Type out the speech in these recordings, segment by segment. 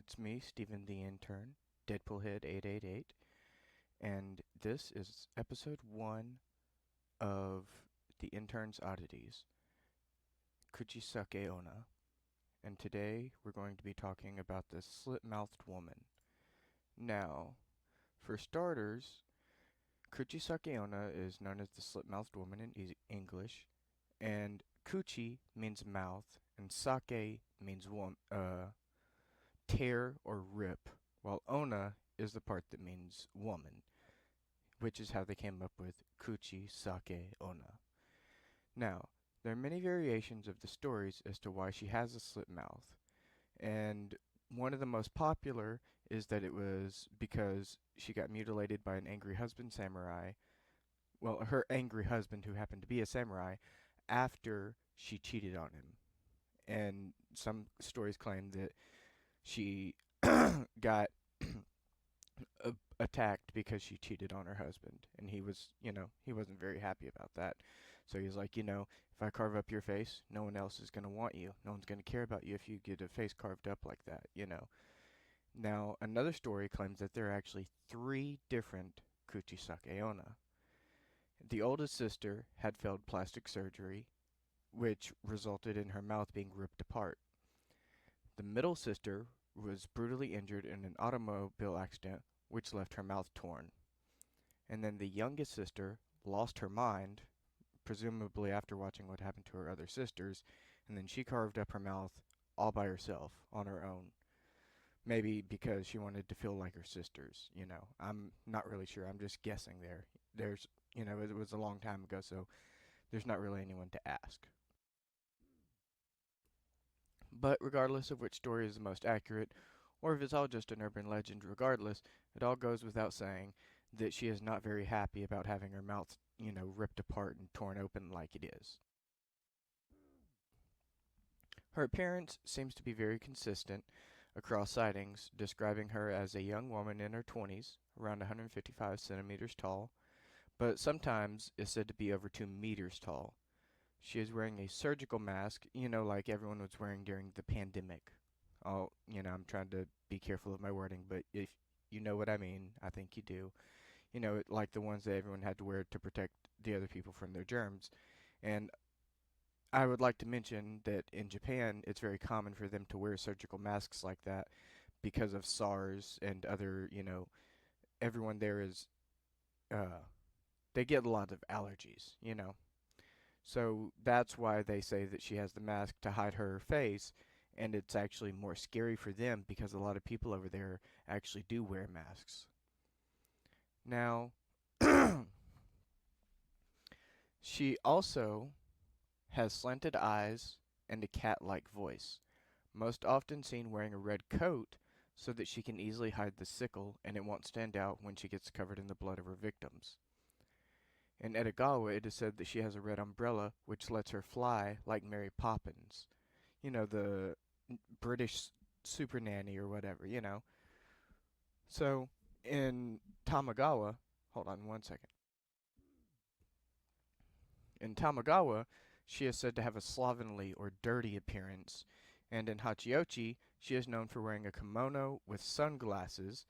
It's me, Steven the Intern, Deadpoolhead 888, and this is episode 1 of the Intern's Oddities, Kuchisake-Onna, and today we're going to be talking about the slit-mouthed woman. Now, for starters, Kuchisake-Onna is known as the slit-mouthed woman in English, and Kuchi means mouth, and sake means tear or rip, while Onna is the part that means woman, which is how they came up with Kuchisake-Onna. Now, there are many variations of the stories as to why she has a slit mouth, and one of the most popular is that it was because she got mutilated by an angry husband samurai, well, her angry husband who happened to be a samurai, after she cheated on him. And some stories claim that she got attacked because she cheated on her husband, and he wasn't very happy about that. So he's like, if I carve up your face, no one else is going to want you. No one's going to care about you if you get a face carved up like that. Now, another story claims that there are actually 3 different Kuchisake-Onna. The oldest sister had failed plastic surgery, which resulted in her mouth being ripped apart. The middle sister was brutally injured in an automobile accident, which left her mouth torn. And then the youngest sister lost her mind, presumably after watching what happened to her other sisters, and then she carved up her mouth all by herself, on her own. Maybe because she wanted to feel like her sisters. I'm not really sure. I'm just guessing there. It was a long time ago, so there's not really anyone to ask. But regardless of which story is the most accurate, or if it's all just an urban legend, regardless, it all goes without saying that she is not very happy about having her mouth, ripped apart and torn open like it is. Her appearance seems to be very consistent across sightings, describing her as a young woman in her 20s, around 155 centimeters tall, but sometimes is said to be over 2 meters tall. She is wearing a surgical mask, like everyone was wearing during the pandemic. I'm trying to be careful of my wording, but if you know what I mean, I think you do. Like the ones that everyone had to wear to protect the other people from their germs. And I would like to mention that in Japan, it's very common for them to wear surgical masks like that because of SARS and everyone there uh, they get a lot of allergies. So that's why they say that she has the mask to hide her face, and it's actually more scary for them because a lot of people over there actually do wear masks. Now, she also has slanted eyes and a cat-like voice, most often seen wearing a red coat so that she can easily hide the sickle and it won't stand out when she gets covered in the blood of her victims. In Edogawa, it is said that she has a red umbrella which lets her fly like Mary Poppins. The British super nanny or whatever. So, in Tamagawa, hold on one second. In Tamagawa, she is said to have a slovenly or dirty appearance, and in Hachiochi, she is known for wearing a kimono with sunglasses.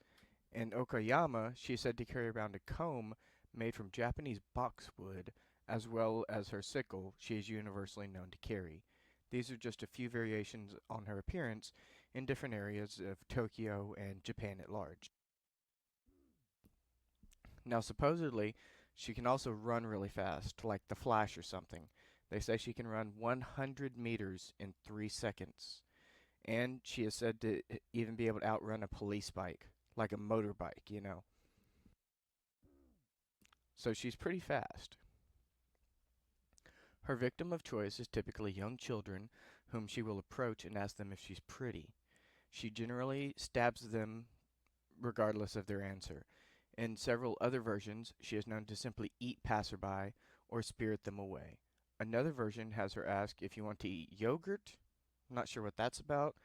In Okayama, she is said to carry around a comb made from Japanese boxwood, as well as her sickle she is universally known to carry. These are just a few variations on her appearance in different areas of Tokyo and Japan at large. Now, supposedly, she can also run really fast, like the Flash or something. They say she can run 100 meters in 3 seconds. And she is said to even be able to outrun a police bike, like a motorbike. So she's pretty fast. Her victim of choice is typically young children whom she will approach and ask them if she's pretty. She generally stabs them regardless of their answer. In several other versions, she is known to simply eat passerby or spirit them away. Another version has her ask if you want to eat yogurt. I'm not sure what that's about,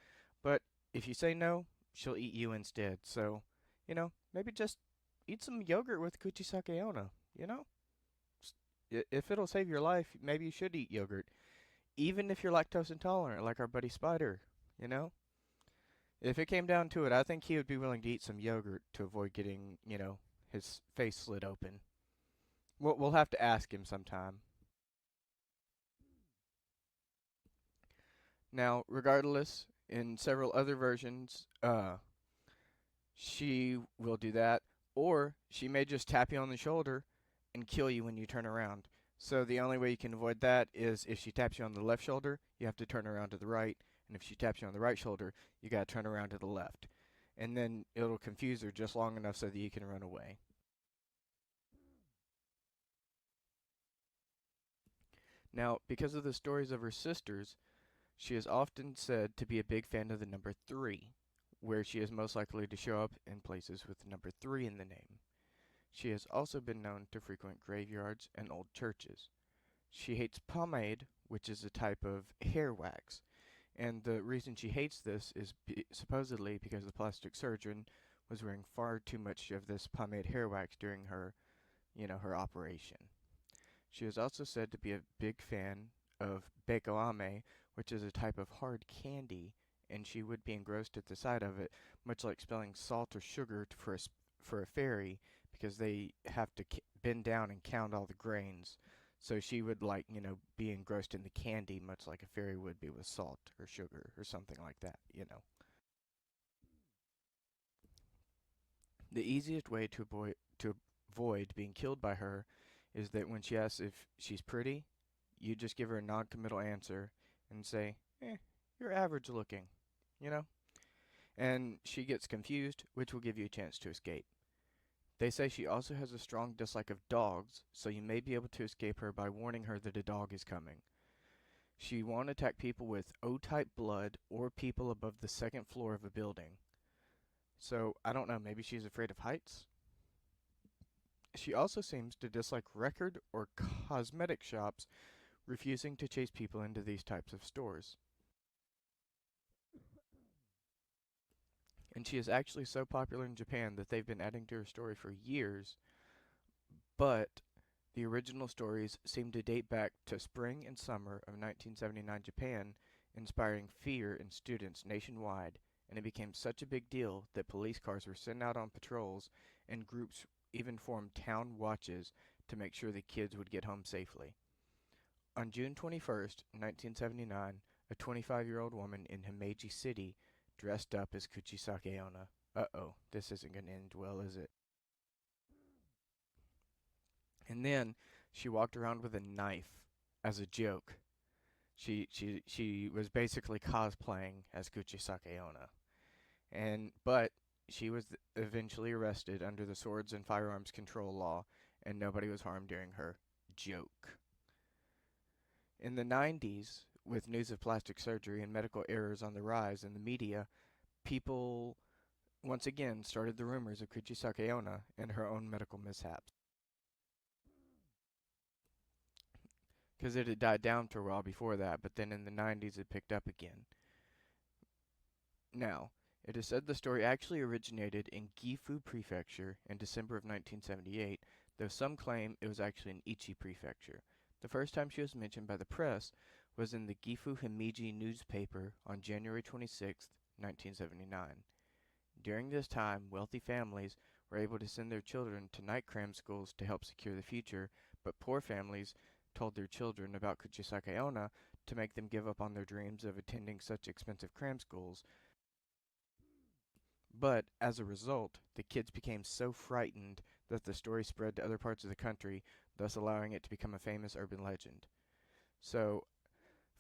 but if you say no, she'll eat you instead. So, maybe just eat some yogurt with Kuchisake-Onna, you know? If it'll save your life, maybe you should eat yogurt. Even if you're lactose intolerant, like our buddy Spider, you know? If it came down to it, I think he would be willing to eat some yogurt to avoid getting, his face slit open. We'll have to ask him sometime. Now, regardless, in several other versions, she will do that, or she may just tap you on the shoulder and kill you when you turn around. So the only way you can avoid that is if she taps you on the left shoulder, you have to turn around to the right, and if she taps you on the right shoulder, you got to turn around to the left. And then it'll confuse her just long enough so that you can run away. Now, because of the stories of her sisters, she is often said to be a big fan of the number 3, where she is most likely to show up in places with the number 3 in the name. She has also been known to frequent graveyards and old churches. She hates pomade, which is a type of hair wax, and the reason she hates this is supposedly because the plastic surgeon was wearing far too much of this pomade hair wax during her operation. She is also said to be a big fan of bekoame, which is a type of hard candy, and she would be engrossed at the sight of it, much like spelling salt or sugar for a fairy, because they have to bend down and count all the grains. So she would be engrossed in the candy, much like a fairy would be with salt or sugar or something like that. The easiest way to avoid being killed by her is that when she asks if she's pretty, you just give her a non-committal answer and say, you're average looking, you know? And she gets confused, which will give you a chance to escape. They say she also has a strong dislike of dogs, so you may be able to escape her by warning her that a dog is coming. She won't attack people with O-type blood or people above the second floor of a building. So, I don't know, maybe she's afraid of heights? She also seems to dislike record or cosmetic shops, refusing to chase people into these types of stores. And she is actually so popular in Japan that they've been adding to her story for years, but the original stories seem to date back to spring and summer of 1979 Japan, inspiring fear in students nationwide, and it became such a big deal that police cars were sent out on patrols and groups even formed town watches to make sure the kids would get home safely. On June 21st, 1979, a 25-year-old woman in Himeji City dressed up as Kuchisake-Onna. Uh-oh, this isn't going to end well, is it? And then she walked around with a knife as a joke. She was basically cosplaying as Kuchisake-Onna. But she was eventually arrested under the Swords and Firearms Control Law, and nobody was harmed during her joke. In the 90s, with news of plastic surgery and medical errors on the rise in the media, people once again started the rumors of Kuchisake-Onna and her own medical mishaps. Because it had died down for a while before that, but then in the 90s it picked up again. Now, it is said the story actually originated in Gifu Prefecture in December of 1978, though some claim it was actually in Ichi Prefecture. The first time she was mentioned by the press was in the Gifu Himeji newspaper on January 26, 1979. During this time, wealthy families were able to send their children to night cram schools to help secure the future, but poor families told their children about Kuchisake-Onna to make them give up on their dreams of attending such expensive cram schools. But as a result, the kids became so frightened that the story spread to other parts of the country, thus allowing it to become a famous urban legend. So,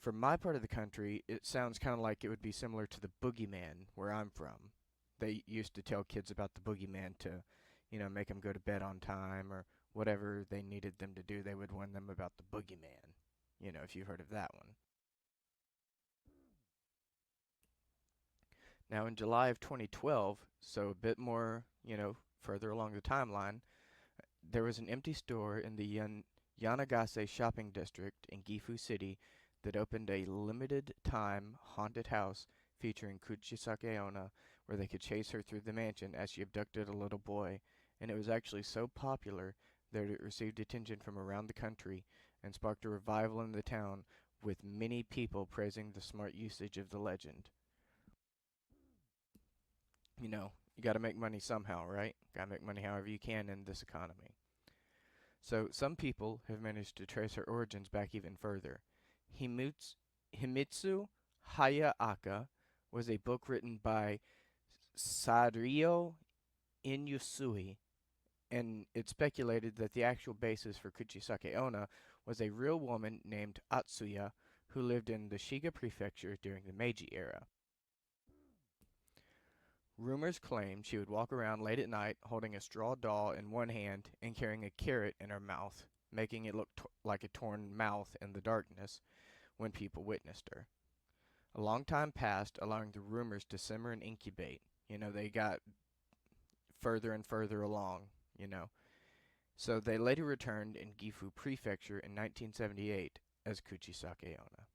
for my part of the country, it sounds kind of like it would be similar to the boogeyman where I'm from. They used to tell kids about the boogeyman to, make them go to bed on time or whatever they needed them to do. They would warn them about the boogeyman, if you've heard of that one. Now, in July of 2012, so a bit more, further along the timeline, there was an empty store in the Yanagase shopping district in Gifu City that opened a limited time haunted house featuring Kuchisake-Onna where they could chase her through the mansion as she abducted a little boy, and it was actually so popular that it received attention from around the country and sparked a revival in the town with many people praising the smart usage of the legend. You gotta make money somehow, right? Gotta make money however you can in this economy. So some people have managed to trace her origins back even further. Himitsu, Himitsu Hayaka was a book written by Sario Inusui, and it's speculated that the actual basis for Kuchisake-Onna was a real woman named Atsuya who lived in the Shiga prefecture during the Meiji era. Rumors claim she would walk around late at night holding a straw doll in one hand and carrying a carrot in her mouth, making it look like a torn mouth in the darkness when people witnessed her. A long time passed, allowing the rumors to simmer and incubate. They got further and further along, you know. So they later returned in Gifu Prefecture in 1978 as Kuchisake-Onna.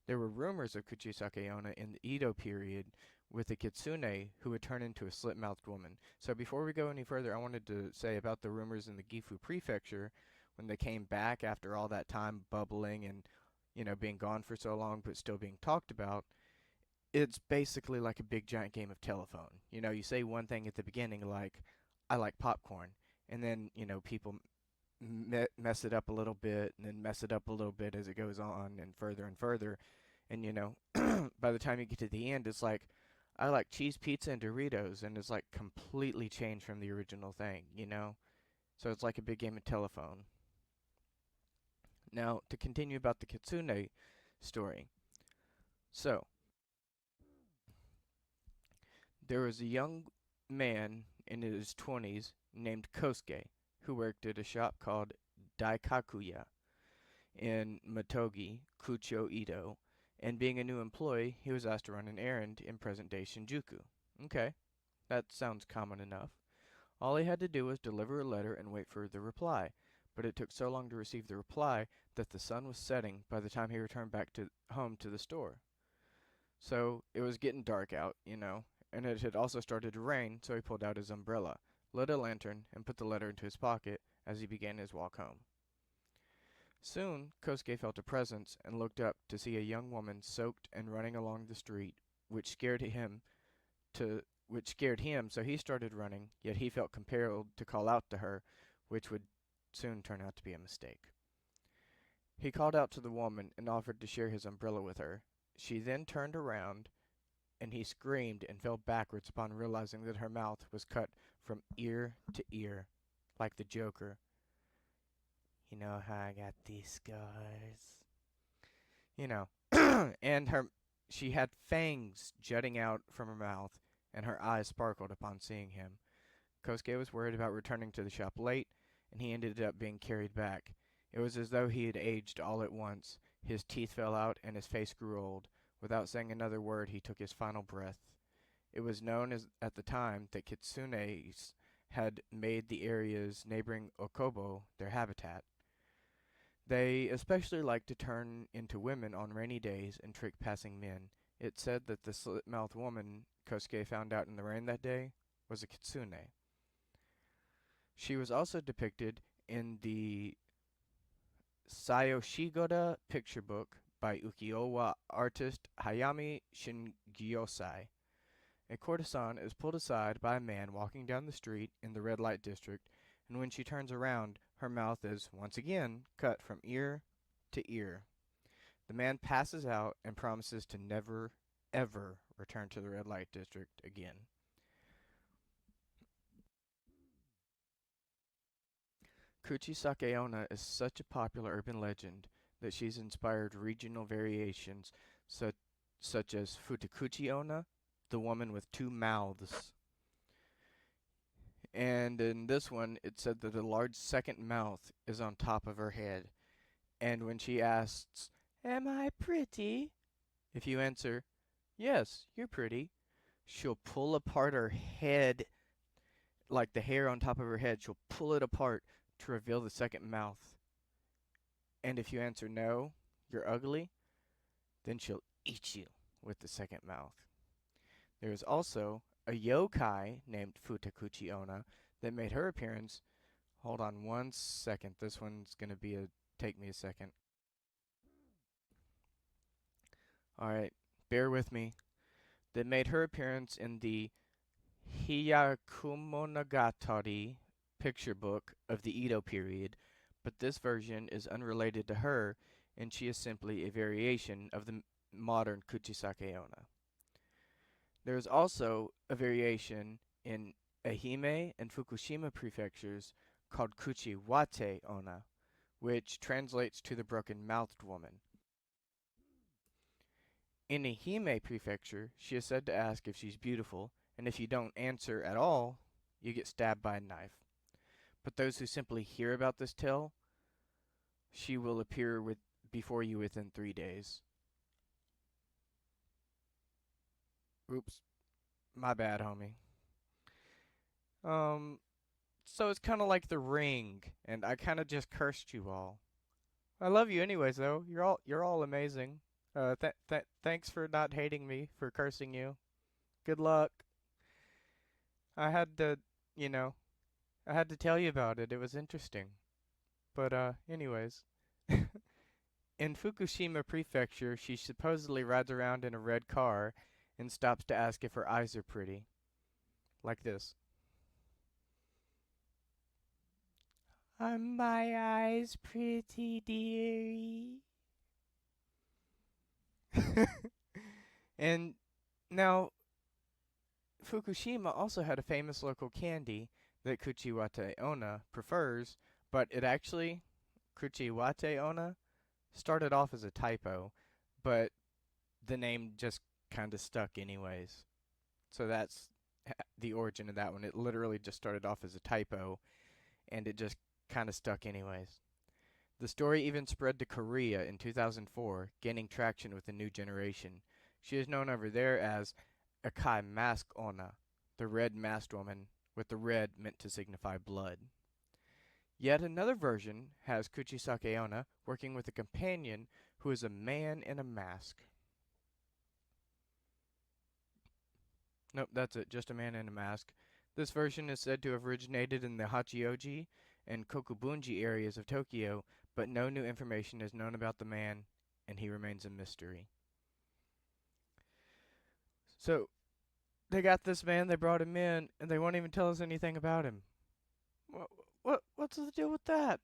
There were rumors of Kuchisake-Onna in the Edo period with a kitsune who would turn into a slit-mouthed woman. So before we go any further, I wanted to say about the rumors in the Gifu Prefecture when they came back after all that time bubbling and, being gone for so long but still being talked about. It's basically like a big giant game of telephone. You say one thing at the beginning like, I like popcorn, and then, people mess it up a little bit and then mess it up a little bit as it goes on and further. And, by the time you get to the end, it's like, I like cheese pizza and Doritos, and it's like completely changed from the original thing. So it's like a big game of telephone. Now, to continue about the Kitsune story. So, there was a young man in his 20s named Kosuke who worked at a shop called Daikakuya in Matogi, Kucho, Edo, and being a new employee, he was asked to run an errand in present-day Shinjuku. Okay, that sounds common enough. All he had to do was deliver a letter and wait for the reply, but it took so long to receive the reply that the sun was setting by the time he returned back to home to the store. So it was getting dark out, and it had also started to rain, so he pulled out his umbrella, lit a lantern, and put the letter into his pocket as he began his walk home. Soon, Kosuke felt a presence and looked up to see a young woman soaked and running along the street, which scared him, so he started running, yet he felt compelled to call out to her, which would soon turn out to be a mistake. He called out to the woman and offered to share his umbrella with her. She then turned around, and he screamed and fell backwards upon realizing that her mouth was cut from ear to ear, like the Joker. You know how I got these scars? You know. And she had fangs jutting out from her mouth, and her eyes sparkled upon seeing him. Kosuke was worried about returning to the shop late, and he ended up being carried back. It was as though he had aged all at once. His teeth fell out, and his face grew old. Without saying another word, he took his final breath. It was known at the time that kitsunes had made the areas neighboring Okobo their habitat. They especially liked to turn into women on rainy days and trick passing men. It said that the slit-mouthed woman Kosuke found out in the rain that day was a kitsune. She was also depicted in the Sayoshigoda picture book by ukiyo-wa artist Hayami Shingyosai. A courtesan is pulled aside by a man walking down the street in the red light district, and when she turns around, her mouth is once again cut from ear to ear. The man passes out and promises to never, ever return to the red light district again. Kuchisake-Onna is such a popular urban legend that she's inspired regional variations such as Futakuchi-Onna, the woman with two mouths. And in this one, it said that a large second mouth is on top of her head. And when she asks, "Am I pretty?" if you answer, "Yes, you're pretty," she'll pull apart her head, like the hair on top of her head. She'll pull it apart to reveal the second mouth. And if you answer, "No, you're ugly," then she'll eat you with the second mouth. There is also a yokai named Futakuchi-Onna that made her appearance. Hold on one second. This one's going to take me a second. Alright, bear with me. that made her appearance in the Hyakumonogatari picture book of the Edo period, but this version is unrelated to her, and she is simply a variation of the modern Kuchisake-Onna. There is also a variation in Ehime and Fukushima prefectures called Kuchiwate-Onna, which translates to the broken-mouthed woman. In Ehime prefecture, she is said to ask if she's beautiful, and if you don't answer at all, you get stabbed by a knife. But those who simply hear about this tale, she will appear before you within 3 days. Oops, my bad, homie. So it's kind of like The Ring, and I kind of just cursed you all. I love you anyways, though. You're all amazing. Thanks for not hating me for cursing you. Good luck. I had to, you know, I had to tell you about it. It was interesting. But anyways, in Fukushima Prefecture, she supposedly rides around in a red car and stops to ask if her eyes are pretty. Like this. Are my eyes pretty, dearie? And now, Fukushima also had a famous local candy that Kuchiwate-Onna prefers, but it actually, Kuchiwate-Onna, started off as a typo, but the name just kind of stuck anyways. So that's the origin of that one. It literally just started off as a typo, and it just kind of stuck anyways. The story even spread to Korea in 2004, gaining traction with the new generation. She is known over there as Akai Mask Onna, the red masked woman, with the red meant to signify blood. Yet another version has Kuchisake-Onna working with a companion who is a man in a mask. Nope, that's it, just a man in a mask. This version is said to have originated in the Hachioji and Kokubunji areas of Tokyo, but no new information is known about the man, and he remains a mystery. So, they got this man, they brought him in, and they won't even tell us anything about him. What's the deal with that?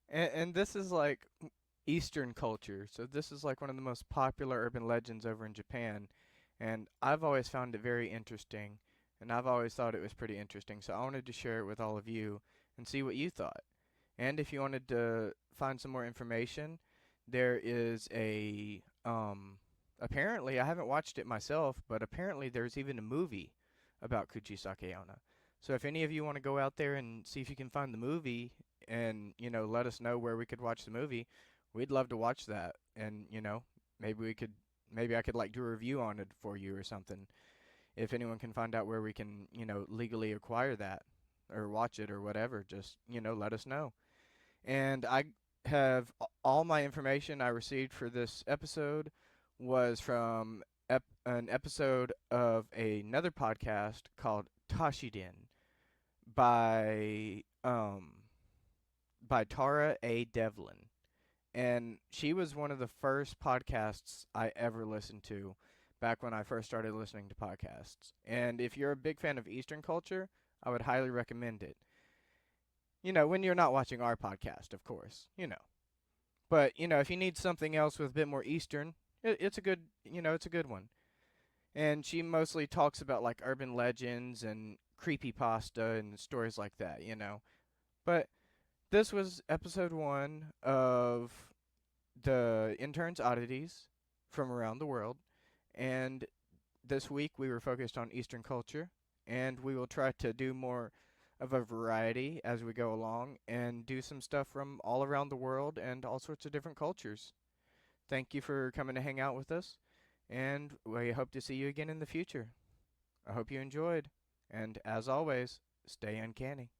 And this is like Eastern culture, so this is like one of the most popular urban legends over in Japan, and I've always found it very interesting, and I've always thought it was pretty interesting, so I wanted to share it with all of you and see what you thought. And if you wanted to find some more information, there is apparently, I haven't watched it myself, but apparently there's even a movie about Kuchisake-Onna. So if any of you want to go out there and see if you can find the movie and, let us know where we could watch the movie, we'd love to watch that. And, maybe I could like do a review on it for you or something. If anyone can find out where we can, legally acquire that or watch it or whatever, just, let us know. And I have all my information I received for this episode was from an episode of another podcast called Toshiden by Tara A. Devlin. And she was one of the first podcasts I ever listened to back when I first started listening to podcasts. And if you're a big fan of Eastern culture, I would highly recommend it. When you're not watching our podcast, of course, But, if you need something else with a bit more Eastern, it's a good, it's a good one. And she mostly talks about like urban legends and creepypasta and stories like that, But this was episode 1 of the Intern's Oddities from around the world. And this week we were focused on Eastern culture, and we will try to do more of a variety as we go along and do some stuff from all around the world and all sorts of different cultures. Thank you for coming to hang out with us, and we hope to see you again in the future. I hope you enjoyed, and as always, stay uncanny.